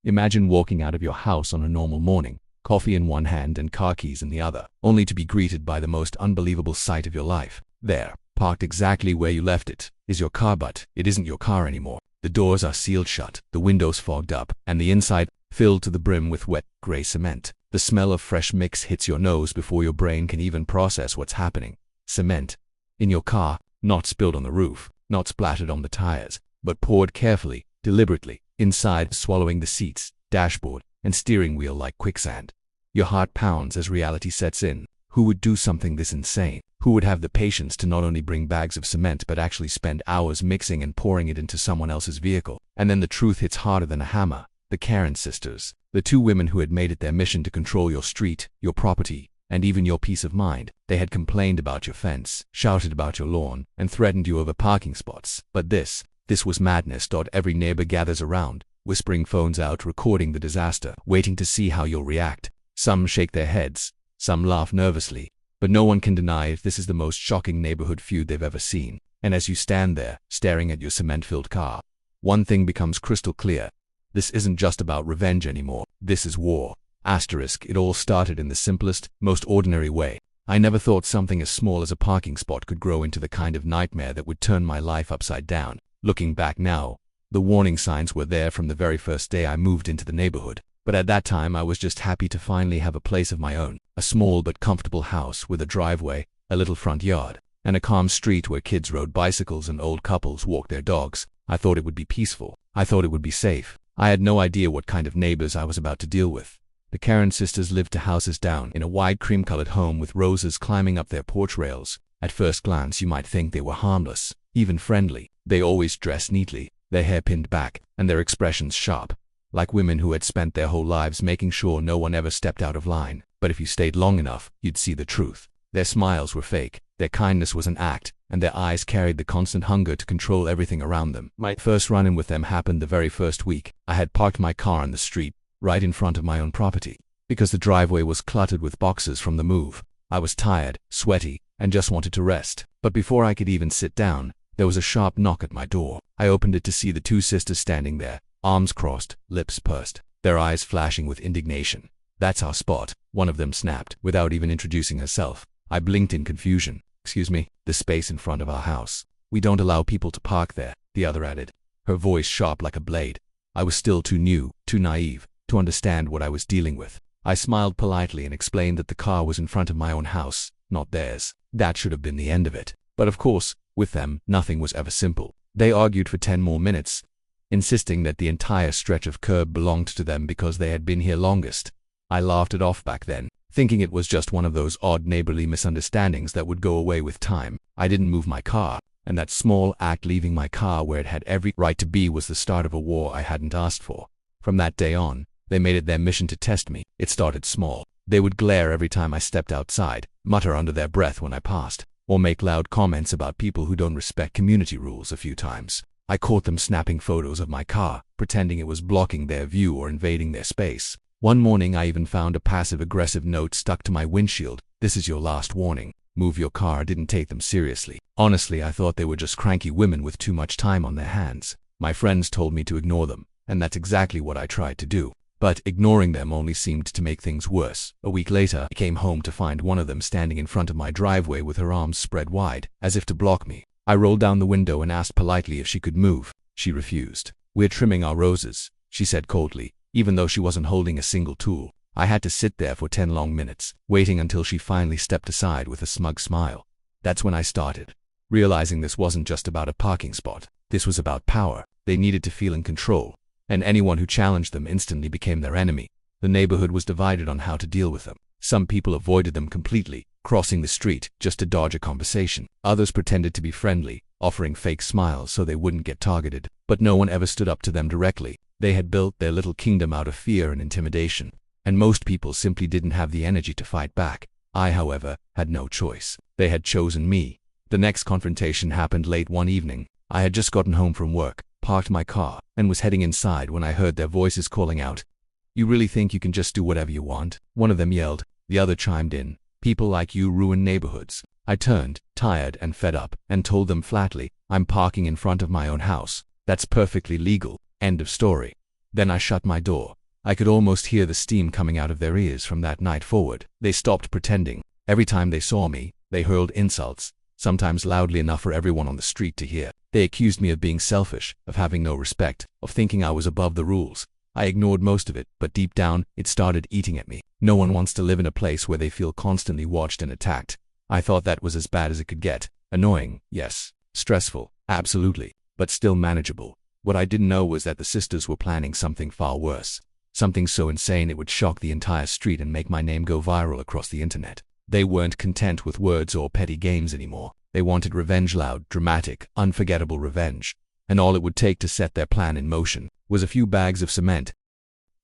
Imagine walking out of your house on a normal morning, coffee in one hand and car keys in the other, only to be greeted by the most unbelievable sight of your life. There, parked exactly where you left it, is your car, but it isn't your car anymore. The doors are sealed shut, the windows fogged up, and the inside filled to the brim with wet, gray cement. The smell of fresh mix hits your nose before your brain can even process what's happening. Cement. In your car, not spilled on the roof, not splattered on the tires, but poured carefully, deliberately, inside, swallowing the seats, dashboard, and steering wheel like quicksand. Your heart pounds as reality sets in. Who would do something this insane? Who would have the patience to not only bring bags of cement but actually spend hours mixing and pouring it into someone else's vehicle? And then the truth hits harder than a hammer. The Karen sisters, the two women who had made it their mission to control your street, your property, and even your peace of mind. They had complained about your fence, shouted about your lawn, and threatened you over parking spots. But this was madness. Every neighbor gathers around, whispering, phones out, recording the disaster, waiting to see how you'll react. Some shake their heads, some laugh nervously, but no one can deny if this is the most shocking neighborhood feud they've ever seen. And as you stand there, staring at your cement-filled car, one thing becomes crystal clear. This isn't just about revenge anymore. This is war. It all started in the simplest, most ordinary way. I never thought something as small as a parking spot could grow into the kind of nightmare that would turn my life upside down. Looking back now, the warning signs were there from the very first day I moved into the neighborhood. But at that time I was just happy to finally have a place of my own. A small but comfortable house with a driveway, a little front yard, and a calm street where kids rode bicycles and old couples walked their dogs. I thought it would be peaceful. I thought it would be safe. I had no idea what kind of neighbors I was about to deal with. The Karen sisters lived 2 houses down in a wide cream-colored home with roses climbing up their porch rails. At first glance you might think they were harmless, even friendly. They always dressed neatly, their hair pinned back, and their expressions sharp, like women who had spent their whole lives making sure no one ever stepped out of line. But if you stayed long enough, you'd see the truth. Their smiles were fake, their kindness was an act, and their eyes carried the constant hunger to control everything around them. My first run-in with them happened the very first week. I had parked my car on the street, right in front of my own property. Because the driveway was cluttered with boxes from the move, I was tired, sweaty, and just wanted to rest. But before I could even sit down, there was a sharp knock at my door. I opened it to see the 2 sisters standing there, arms crossed, lips pursed, their eyes flashing with indignation. "That's our spot," one of them snapped, without even introducing herself. I blinked in confusion. "Excuse me, the space in front of our house. We don't allow people to park there," the other added, her voice sharp like a blade. I was still too new, too naive, to understand what I was dealing with. I smiled politely and explained that the car was in front of my own house, not theirs. That should have been the end of it. But of course, with them, nothing was ever simple. They argued for 10 more minutes, insisting that the entire stretch of curb belonged to them because they had been here longest. I laughed it off back then, thinking it was just one of those odd neighborly misunderstandings that would go away with time. I didn't move my car, and that small act, leaving my car where it had every right to be, was the start of a war I hadn't asked for. From that day on, they made it their mission to test me. It started small. They would glare every time I stepped outside, mutter under their breath when I passed, or make loud comments about people who don't respect community rules. A few times, I caught them snapping photos of my car, pretending it was blocking their view or invading their space. One morning I even found a passive-aggressive note stuck to my windshield: "This is your last warning. Move your car." Didn't take them seriously. Honestly, I thought they were just cranky women with too much time on their hands. My friends told me to ignore them, and that's exactly what I tried to do. But ignoring them only seemed to make things worse. A week later, I came home to find one of them standing in front of my driveway with her arms spread wide, as if to block me. I rolled down the window and asked politely if she could move. She refused. "We're trimming our roses," she said coldly, even though she wasn't holding a single tool. I had to sit there for 10 long minutes, waiting until she finally stepped aside with a smug smile. That's when I started realizing this wasn't just about a parking spot. This was about power. They needed to feel in control, and anyone who challenged them instantly became their enemy. The neighborhood was divided on how to deal with them. Some people avoided them completely, crossing the street just to dodge a conversation. Others pretended to be friendly, offering fake smiles so they wouldn't get targeted. But no one ever stood up to them directly. They had built their little kingdom out of fear and intimidation, and most people simply didn't have the energy to fight back. I, however, had no choice. They had chosen me. The next confrontation happened late one evening. I had just gotten home from work, parked my car, and was heading inside when I heard their voices calling out, "You really think you can just do whatever you want?" One of them yelled. The other chimed in, "People like you ruin neighborhoods." I turned, tired and fed up, and told them flatly, "I'm parking in front of my own house. That's perfectly legal. End of story." Then I shut my door. I could almost hear the steam coming out of their ears from that night forward. They stopped pretending. Every time they saw me, they hurled insults, sometimes loudly enough for everyone on the street to hear. They accused me of being selfish, of having no respect, of thinking I was above the rules. I ignored most of it, but deep down, it started eating at me. No one wants to live in a place where they feel constantly watched and attacked. I thought that was as bad as it could get. Annoying, yes. Stressful, absolutely, but still manageable. What I didn't know was that the sisters were planning something far worse. Something so insane it would shock the entire street and make my name go viral across the internet. They weren't content with words or petty games anymore. They wanted revenge, loud, dramatic, unforgettable revenge. And all it would take to set their plan in motion was a few bags of cement.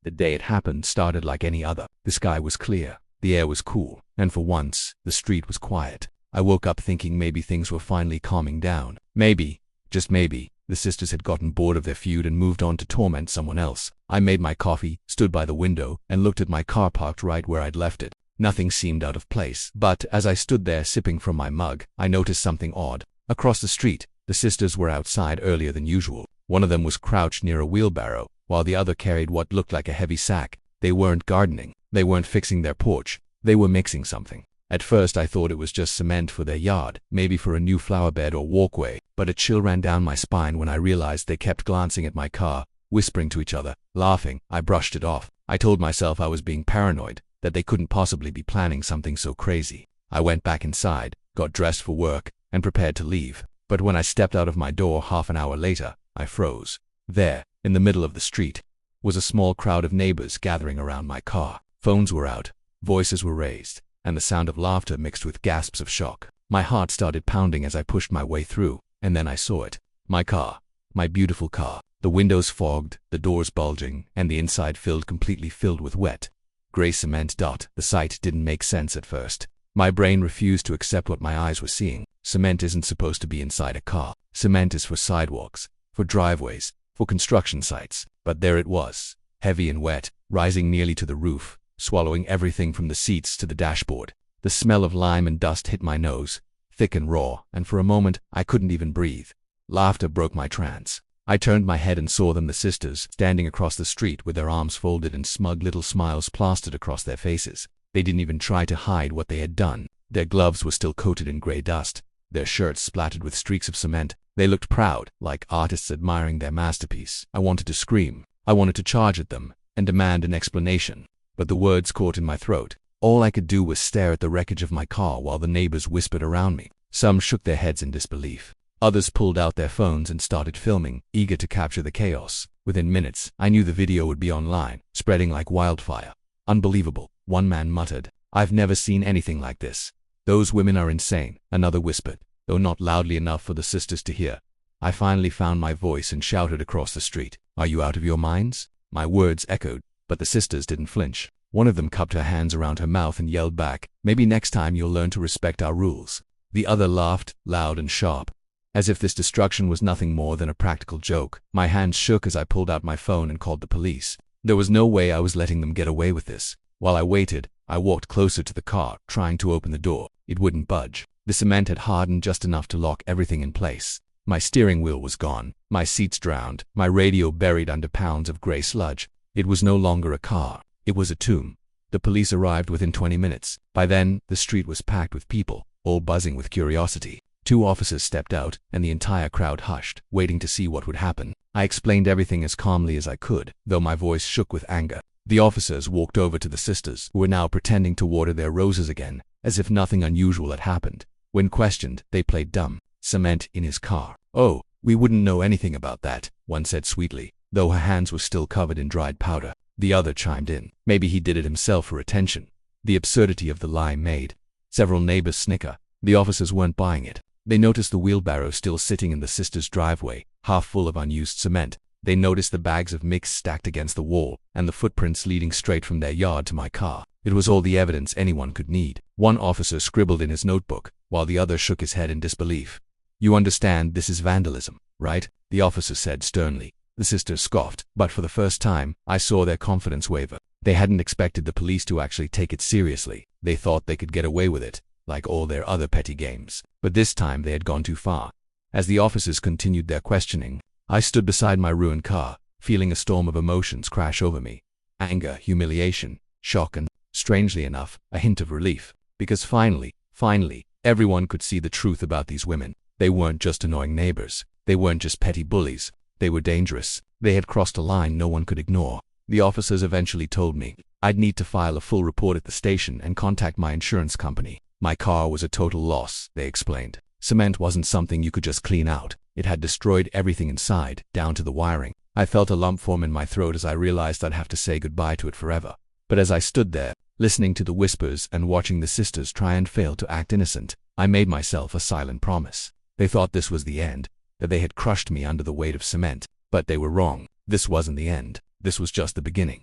The day it happened started like any other. The sky was clear, the air was cool, and for once, the street was quiet. I woke up thinking maybe things were finally calming down. Maybe, just maybe, the sisters had gotten bored of their feud and moved on to torment someone else. I made my coffee, stood by the window, and looked at my car parked right where I'd left it. Nothing seemed out of place, but as I stood there sipping from my mug, I noticed something odd. Across the street, the sisters were outside earlier than usual. One of them was crouched near a wheelbarrow, while the other carried what looked like a heavy sack. They weren't gardening. They weren't fixing their porch. They were mixing something. At first I thought it was just cement for their yard, maybe for a new flower bed or walkway, but a chill ran down my spine when I realized they kept glancing at my car, whispering to each other, laughing. I brushed it off. I told myself I was being paranoid, that they couldn't possibly be planning something so crazy. I went back inside, got dressed for work, and prepared to leave. But when I stepped out of my door half an hour later, I froze. There, in the middle of the street, was a small crowd of neighbors gathering around my car. Phones were out, voices were raised, and the sound of laughter mixed with gasps of shock. My heart started pounding as I pushed my way through, and then I saw it. My car. My beautiful car. The windows fogged, the doors bulging, and the inside completely filled with wet, gray cement. The sight didn't make sense at first. My brain refused to accept what my eyes were seeing. Cement isn't supposed to be inside a car. Cement is for sidewalks, for driveways, for construction sites. But there it was, heavy and wet, rising nearly to the roof, swallowing everything from the seats to the dashboard. The smell of lime and dust hit my nose, thick and raw, and for a moment I couldn't even breathe. Laughter broke my trance. I turned my head and saw them, the sisters, standing across the street with their arms folded and smug little smiles plastered across their faces. They didn't even try to hide what they had done. Their gloves were still coated in gray dust, their shirts splattered with streaks of cement. They looked proud, like artists admiring their masterpiece. I wanted to scream. I wanted to charge at them and demand an explanation, but the words caught in my throat. All I could do was stare at the wreckage of my car while the neighbors whispered around me. Some shook their heads in disbelief. Others pulled out their phones and started filming, eager to capture the chaos. Within minutes, I knew the video would be online, spreading like wildfire. Unbelievable, one man muttered. I've never seen anything like this. Those women are insane, another whispered, though not loudly enough for the sisters to hear. I finally found my voice and shouted across the street, "Are you out of your minds?" My words echoed, but the sisters didn't flinch. One of them cupped her hands around her mouth and yelled back, "Maybe next time you'll learn to respect our rules." The other laughed, loud and sharp, as if this destruction was nothing more than a practical joke. My hands shook as I pulled out my phone and called the police. There was no way I was letting them get away with this. While I waited, I walked closer to the car, trying to open the door. It wouldn't budge. The cement had hardened just enough to lock everything in place. My steering wheel was gone, my seats drowned, my radio buried under pounds of gray sludge. It was no longer a car. It was a tomb. The police arrived within 20 minutes. By then, the street was packed with people, all buzzing with curiosity. 2 officers stepped out, and the entire crowd hushed, waiting to see what would happen. I explained everything as calmly as I could, though my voice shook with anger. The officers walked over to the sisters, who were now pretending to water their roses again, as if nothing unusual had happened. When questioned, they played dumb. Cement in his car. "Oh, we wouldn't know anything about that," one said sweetly, though her hands were still covered in dried powder. The other chimed in. Maybe he did it himself for attention. The absurdity of the lie made several neighbors snicker. The officers weren't buying it. They noticed the wheelbarrow still sitting in the sisters' driveway, half full of unused cement. They noticed the bags of mix stacked against the wall, and the footprints leading straight from their yard to my car. It was all the evidence anyone could need. One officer scribbled in his notebook, while the other shook his head in disbelief. "You understand this is vandalism, right?" the officer said sternly. The sisters scoffed, but for the first time, I saw their confidence waver. They hadn't expected the police to actually take it seriously. They thought they could get away with it, like all their other petty games. But this time they had gone too far. As the officers continued their questioning, I stood beside my ruined car, feeling a storm of emotions crash over me. Anger, humiliation, shock, and, strangely enough, a hint of relief. Because finally, everyone could see the truth about these women. They weren't just annoying neighbors. They weren't just petty bullies. They were dangerous. They had crossed a line no one could ignore. The officers eventually told me I'd need to file a full report at the station and contact my insurance company. My car was a total loss, they explained. Cement wasn't something you could just clean out. It had destroyed everything inside, down to the wiring. I felt a lump form in my throat as I realized I'd have to say goodbye to it forever. But as I stood there, listening to the whispers and watching the sisters try and fail to act innocent, I made myself a silent promise. They thought this was the end, that they had crushed me under the weight of cement. But they were wrong. This wasn't the end. This was just the beginning.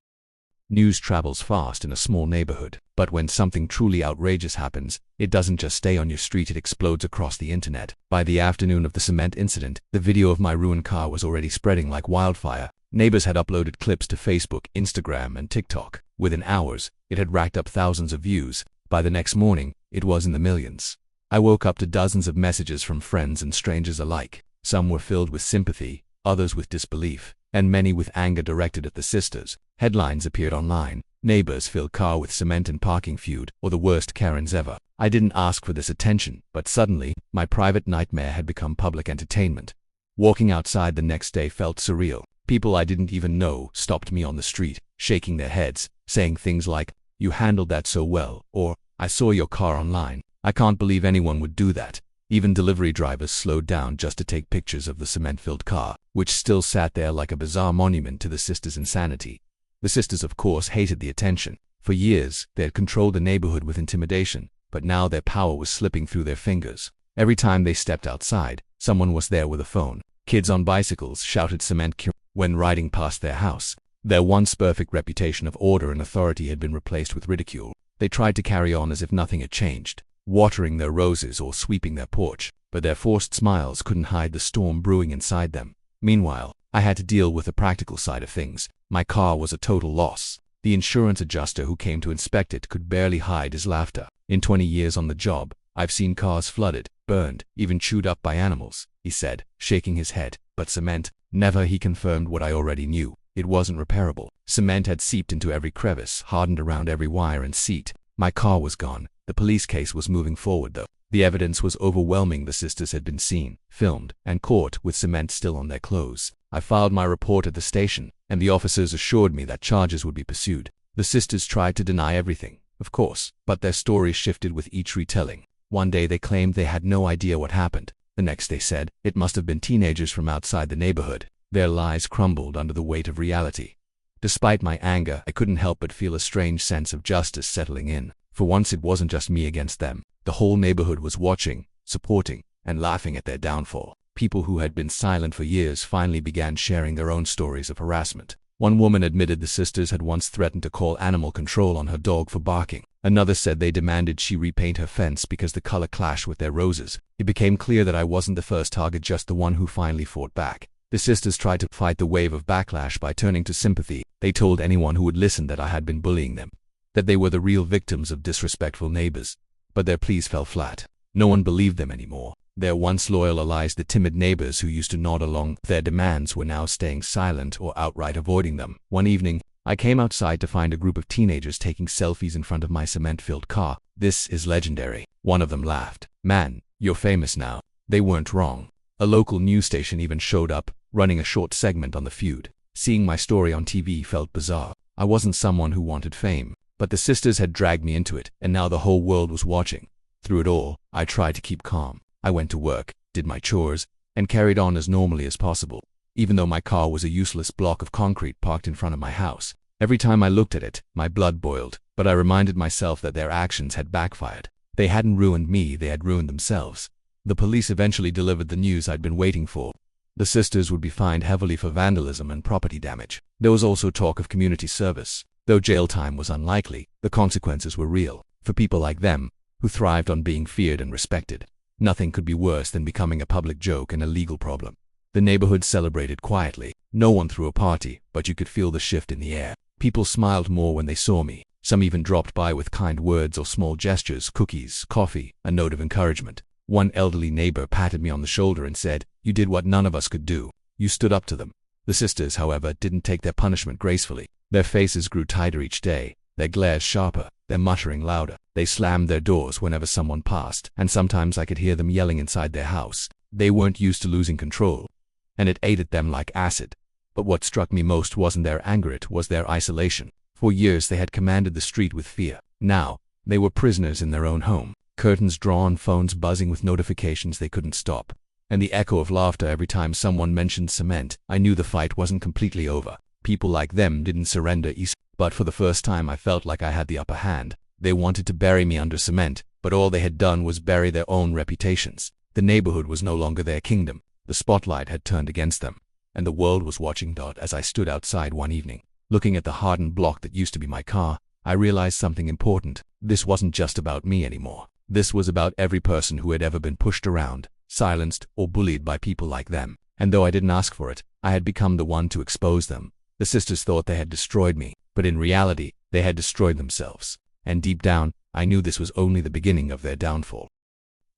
News travels fast in a small neighborhood, but when something truly outrageous happens, it doesn't just stay on your street, it explodes across the internet. By the afternoon of the cement incident, the video of my ruined car was already spreading like wildfire. Neighbors had uploaded clips to Facebook, Instagram, and TikTok. Within hours, it had racked up thousands of views. By the next morning, it was in the millions. I woke up to dozens of messages from friends and strangers alike. Some were filled with sympathy, others with disbelief, and many with anger directed at the sisters. Headlines appeared online. Neighbors filled car with cement and parking feud, or the worst Karens ever. I didn't ask for this attention, but suddenly, my private nightmare had become public entertainment. Walking outside the next day felt surreal. People I didn't even know stopped me on the street, shaking their heads, saying things like, "You handled that so well," or, "I saw your car online." I can't believe anyone would do that. Even delivery drivers slowed down just to take pictures of the cement-filled car, which still sat there like a bizarre monument to the sisters' insanity. The sisters, of course, hated the attention. For years, they had controlled the neighborhood with intimidation, but now their power was slipping through their fingers. Every time they stepped outside, someone was there with a phone. Kids on bicycles shouted cement cure when riding past their house. Their once perfect reputation of order and authority had been replaced with ridicule. They tried to carry on as if nothing had changed, watering their roses or sweeping their porch, but their forced smiles couldn't hide the storm brewing inside them. Meanwhile, I had to deal with the practical side of things. My car was a total loss. The insurance adjuster who came to inspect it could barely hide his laughter. In 20 years on the job, I've seen cars flooded, burned, even chewed up by animals, he said, shaking his head. But cement, never, he confirmed what I already knew. It wasn't repairable. Cement had seeped into every crevice, hardened around every wire and seat. My car was gone. The police case was moving forward though. The evidence was overwhelming. The sisters had been seen, filmed, and caught with cement still on their clothes. I filed my report at the station, and the officers assured me that charges would be pursued. The sisters tried to deny everything, of course, but their stories shifted with each retelling. One day they claimed they had no idea what happened. The next they said it must have been teenagers from outside the neighborhood. Their lies crumbled under the weight of reality. Despite my anger, I couldn't help but feel a strange sense of justice settling in. For once it wasn't just me against them. The whole neighborhood was watching, supporting, and laughing at their downfall. People who had been silent for years finally began sharing their own stories of harassment. One woman admitted the sisters had once threatened to call animal control on her dog for barking. Another said they demanded she repaint her fence because the color clashed with their roses. It became clear that I wasn't the first target, just the one who finally fought back. The sisters tried to fight the wave of backlash by turning to sympathy. They told anyone who would listen that I had been bullying them, that they were the real victims of disrespectful neighbors. But their pleas fell flat. No one believed them anymore. Their once loyal allies, the timid neighbors who used to nod along their demands, were now staying silent or outright avoiding them. One evening, I came outside to find a group of teenagers taking selfies in front of my cement-filled car. "This is legendary," one of them laughed. "Man, you're famous now." They weren't wrong. A local news station even showed up, running a short segment on the feud. Seeing my story on TV felt bizarre. I wasn't someone who wanted fame, but the sisters had dragged me into it, and now the whole world was watching. Through it all, I tried to keep calm. I went to work, did my chores, and carried on as normally as possible. Even though my car was a useless block of concrete parked in front of my house, every time I looked at it, my blood boiled. But I reminded myself that their actions had backfired. They hadn't ruined me, they had ruined themselves. The police eventually delivered the news I'd been waiting for. The sisters would be fined heavily for vandalism and property damage. There was also talk of community service. Though jail time was unlikely, the consequences were real. For people like them, who thrived on being feared and respected, nothing could be worse than becoming a public joke and a legal problem. The neighborhood celebrated quietly. No one threw a party, but you could feel the shift in the air. People smiled more when they saw me. Some even dropped by with kind words or small gestures, cookies, coffee, a note of encouragement. One elderly neighbor patted me on the shoulder and said, "You did what none of us could do. You stood up to them." The sisters, however, didn't take their punishment gracefully. Their faces grew tighter each day, their glares sharper, their muttering louder. They slammed their doors whenever someone passed, and sometimes I could hear them yelling inside their house. They weren't used to losing control, and it ate at them like acid. But what struck me most wasn't their anger, it was their isolation. For years they had commanded the street with fear. Now, they were prisoners in their own home. Curtains drawn, phones buzzing with notifications they couldn't stop, and the echo of laughter every time someone mentioned cement. I knew the fight wasn't completely over. People like them didn't surrender easily. But for the first time I felt like I had the upper hand. They wanted to bury me under cement, but all they had done was bury their own reputations. The neighborhood was no longer their kingdom. The spotlight had turned against them, and the world was watching. As I stood outside one evening, looking at the hardened block that used to be my car, I realized something important. This wasn't just about me anymore. This was about every person who had ever been pushed around, silenced, or bullied by people like them. And though I didn't ask for it, I had become the one to expose them. The sisters thought they had destroyed me, but in reality, they had destroyed themselves. And deep down, I knew this was only the beginning of their downfall.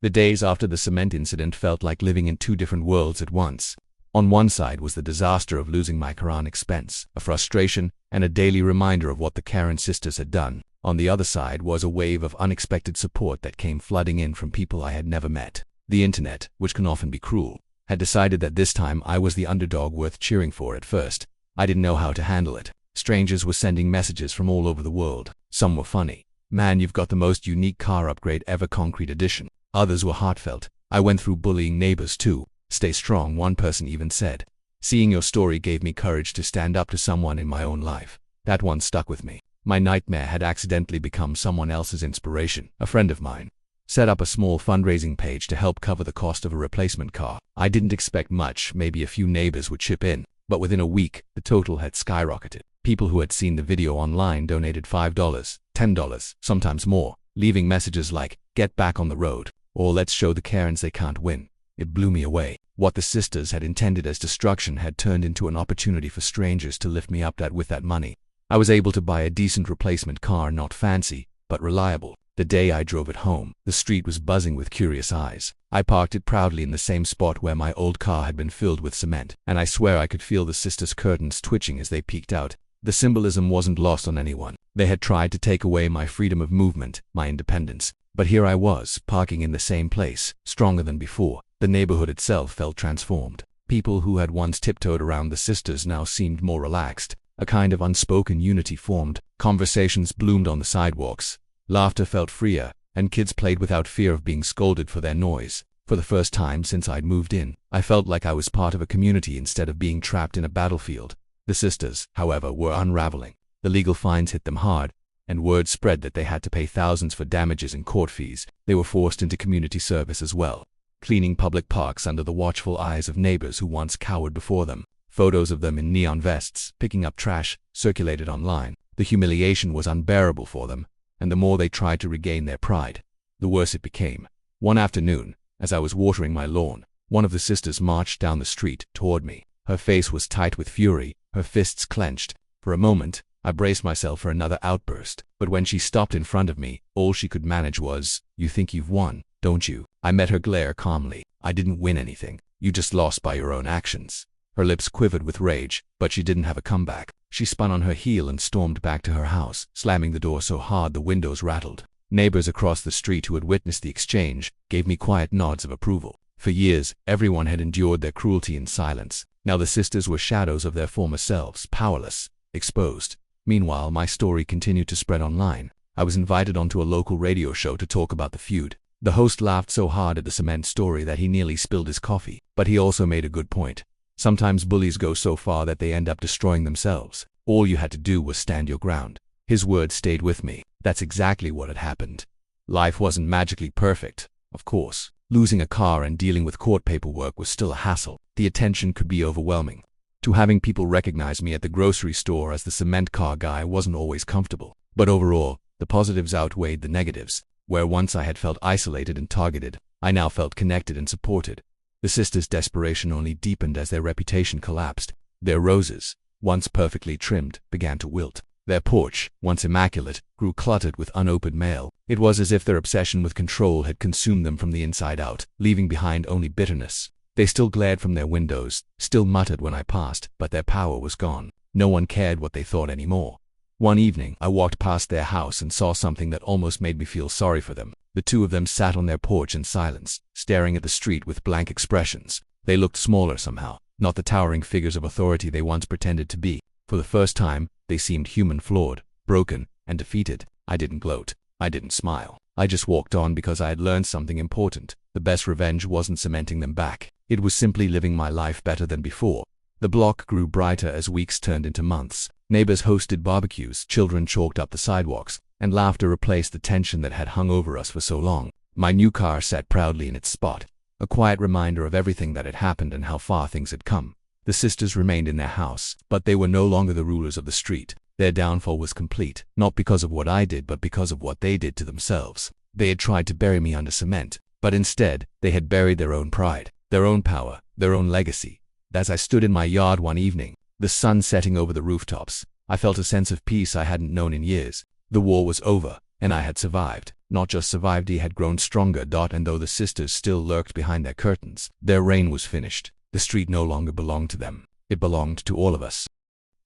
The days after the cement incident felt like living in two different worlds at once. On one side was the disaster of losing my car on expense, a frustration, and a daily reminder of what the Karen sisters had done. On the other side was a wave of unexpected support that came flooding in from people I had never met. The internet, which can often be cruel, had decided that this time I was the underdog worth cheering for. At first, I didn't know how to handle it. Strangers were sending messages from all over the world. Some were funny. "Man, you've got the most unique car upgrade ever, concrete edition." Others were heartfelt. "I went through bullying neighbors too. Stay strong," one person even said. "Seeing your story gave me courage to stand up to someone in my own life." That one stuck with me. My nightmare had accidentally become someone else's inspiration. A friend of mine set up a small fundraising page to help cover the cost of a replacement car. I didn't expect much, maybe a few neighbors would chip in, but within a week, the total had skyrocketed. People who had seen the video online donated $5, $10, sometimes more, leaving messages like, "Get back on the road," or "Let's show the Karens they can't win." It blew me away. What the sisters had intended as destruction had turned into an opportunity for strangers to lift me up. With that money, I was able to buy a decent replacement car, not fancy, but reliable. The day I drove it home, the street was buzzing with curious eyes. I parked it proudly in the same spot where my old car had been filled with cement, and I swear I could feel the sisters' curtains twitching as they peeked out. The symbolism wasn't lost on anyone. They had tried to take away my freedom of movement, my independence. But here I was, parking in the same place, stronger than before. The neighborhood itself felt transformed. People who had once tiptoed around the sisters now seemed more relaxed. A kind of unspoken unity formed. Conversations bloomed on the sidewalks. Laughter felt freer, and kids played without fear of being scolded for their noise. For the first time since I'd moved in, I felt like I was part of a community instead of being trapped in a battlefield. The sisters, however, were unraveling. The legal fines hit them hard, and word spread that they had to pay thousands for damages and court fees. They were forced into community service as well, cleaning public parks under the watchful eyes of neighbors who once cowered before them. Photos of them in neon vests, picking up trash, circulated online. The humiliation was unbearable for them, and the more they tried to regain their pride, the worse it became. One afternoon, as I was watering my lawn, one of the sisters marched down the street toward me. Her face was tight with fury, her fists clenched. For a moment, I braced myself for another outburst, but when she stopped in front of me, all she could manage was, "You think you've won, don't you?" I met her glare calmly. "I didn't win anything. You just lost by your own actions." Her lips quivered with rage, but she didn't have a comeback. She spun on her heel and stormed back to her house, slamming the door so hard the windows rattled. Neighbors across the street who had witnessed the exchange gave me quiet nods of approval. For years, everyone had endured their cruelty in silence. Now the sisters were shadows of their former selves, powerless, exposed. Meanwhile, my story continued to spread online. I was invited onto a local radio show to talk about the feud. The host laughed so hard at the cement story that he nearly spilled his coffee, but he also made a good point. Sometimes bullies go so far that they end up destroying themselves. All you had to do was stand your ground. His words stayed with me. That's exactly what had happened. Life wasn't magically perfect, of course. Losing a car and dealing with court paperwork was still a hassle. The attention could be overwhelming. To having people recognize me at the grocery store as the cement car guy wasn't always comfortable. But overall, the positives outweighed the negatives. Where once I had felt isolated and targeted, I now felt connected and supported. The sisters' desperation only deepened as their reputation collapsed. Their roses, once perfectly trimmed, began to wilt. Their porch, once immaculate, grew cluttered with unopened mail. It was as if their obsession with control had consumed them from the inside out, leaving behind only bitterness. They still glared from their windows, still muttered when I passed, but their power was gone. No one cared what they thought anymore. One evening, I walked past their house and saw something that almost made me feel sorry for them. The two of them sat on their porch in silence, staring at the street with blank expressions. They looked smaller somehow, not the towering figures of authority they once pretended to be. For the first time, they seemed human, flawed, broken, and defeated. I didn't gloat. I didn't smile. I just walked on because I had learned something important. The best revenge wasn't cementing them back. It was simply living my life better than before. The block grew brighter as weeks turned into months. Neighbors hosted barbecues, children chalked up the sidewalks, and laughter replaced the tension that had hung over us for so long. My new car sat proudly in its spot, a quiet reminder of everything that had happened and how far things had come. The sisters remained in their house, but they were no longer the rulers of the street. Their downfall was complete, not because of what I did, but because of what they did to themselves. They had tried to bury me under cement, but instead, they had buried their own pride, their own power, their own legacy. As I stood in my yard one evening, the sun setting over the rooftops, I felt a sense of peace I hadn't known in years. The war was over, and I had survived. Not just survived, he had grown stronger. And though the sisters still lurked behind their curtains, their reign was finished. The street no longer belonged to them. It belonged to all of us.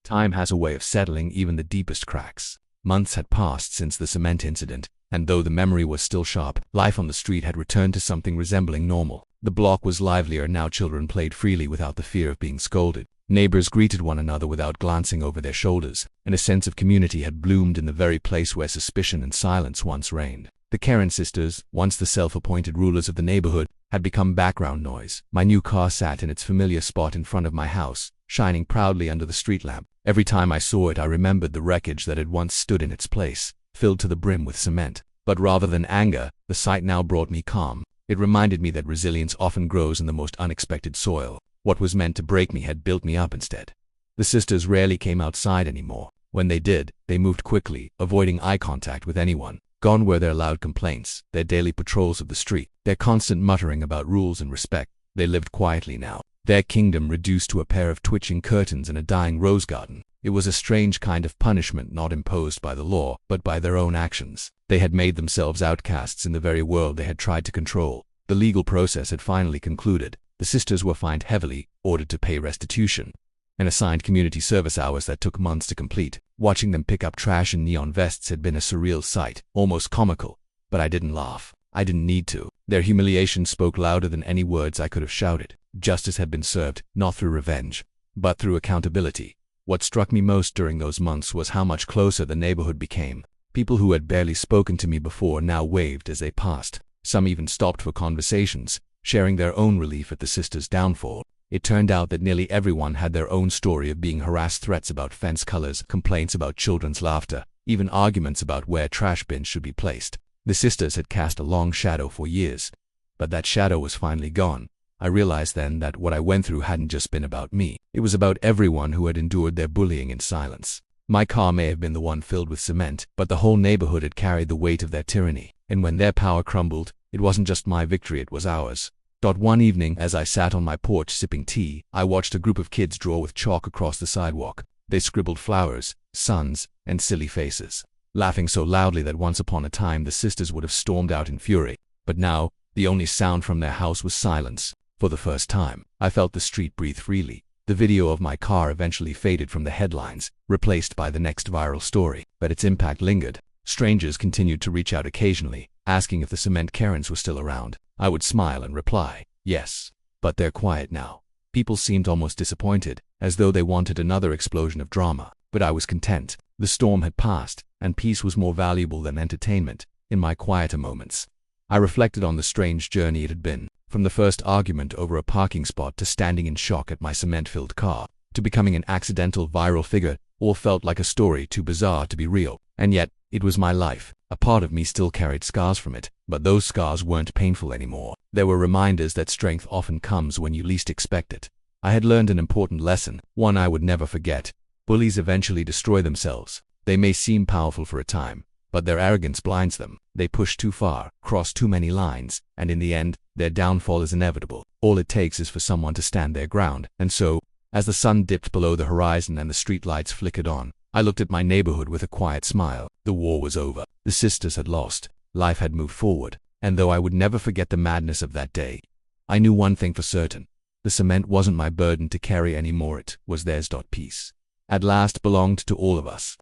Time has a way of settling even the deepest cracks. Months had passed since the cement incident, and though the memory was still sharp, life on the street had returned to something resembling normal. The block was livelier now. Children played freely without the fear of being scolded. Neighbors greeted one another without glancing over their shoulders, and a sense of community had bloomed in the very place where suspicion and silence once reigned. The Karen sisters, once the self-appointed rulers of the neighborhood, had become background noise. My new car sat in its familiar spot in front of my house, shining proudly under the street lamp. Every time I saw it, I remembered the wreckage that had once stood in its place, filled to the brim with cement. But rather than anger, the sight now brought me calm. It reminded me that resilience often grows in the most unexpected soil. What was meant to break me had built me up instead. The sisters rarely came outside anymore. When they did, they moved quickly, avoiding eye contact with anyone. Gone were their loud complaints, their daily patrols of the street, their constant muttering about rules and respect. They lived quietly now, their kingdom reduced to a pair of twitching curtains and a dying rose garden. It was a strange kind of punishment not imposed by the law, but by their own actions. They had made themselves outcasts in the very world they had tried to control. The legal process had finally concluded. The sisters were fined heavily, ordered to pay restitution, and assigned community service hours that took months to complete. Watching them pick up trash in neon vests had been a surreal sight, almost comical. But I didn't laugh. I didn't need to. Their humiliation spoke louder than any words I could have shouted. Justice had been served, not through revenge, but through accountability. What struck me most during those months was how much closer the neighborhood became. People who had barely spoken to me before now waved as they passed. Some even stopped for conversations, sharing their own relief at the sisters' downfall. It turned out that nearly everyone had their own story of being harassed, threats about fence colors, complaints about children's laughter, even arguments about where trash bins should be placed. The sisters had cast a long shadow for years, but that shadow was finally gone. I realized then that what I went through hadn't just been about me. It was about everyone who had endured their bullying in silence. My car may have been the one filled with cement, but the whole neighborhood had carried the weight of their tyranny. And when their power crumbled, it wasn't just my victory, it was ours. One evening, as I sat on my porch sipping tea, I watched a group of kids draw with chalk across the sidewalk. They scribbled flowers, suns, and silly faces, laughing so loudly that once upon a time the sisters would have stormed out in fury. But now, the only sound from their house was silence. For the first time, I felt the street breathe freely. The video of my car eventually faded from the headlines, replaced by the next viral story, but its impact lingered. Strangers continued to reach out occasionally, asking if the cement Karens were still around. I would smile and reply, yes. But they're quiet now. People seemed almost disappointed, as though they wanted another explosion of drama. But I was content. The storm had passed, and peace was more valuable than entertainment. In my quieter moments, I reflected on the strange journey it had been. From the first argument over a parking spot to standing in shock at my cement-filled car, to becoming an accidental viral figure, all felt like a story too bizarre to be real. And yet, it was my life. A part of me still carried scars from it, but those scars weren't painful anymore. They were reminders that strength often comes when you least expect it. I had learned an important lesson, one I would never forget. Bullies eventually destroy themselves. They may seem powerful for a time, but their arrogance blinds them. They push too far, cross too many lines, and in the end, their downfall is inevitable. All it takes is for someone to stand their ground. And so, as the sun dipped below the horizon and the streetlights flickered on, I looked at my neighborhood with a quiet smile. The war was over. The sisters had lost. Life had moved forward. And though I would never forget the madness of that day, I knew one thing for certain. The cement wasn't my burden to carry anymore, it was theirs. Peace at last belonged to all of us.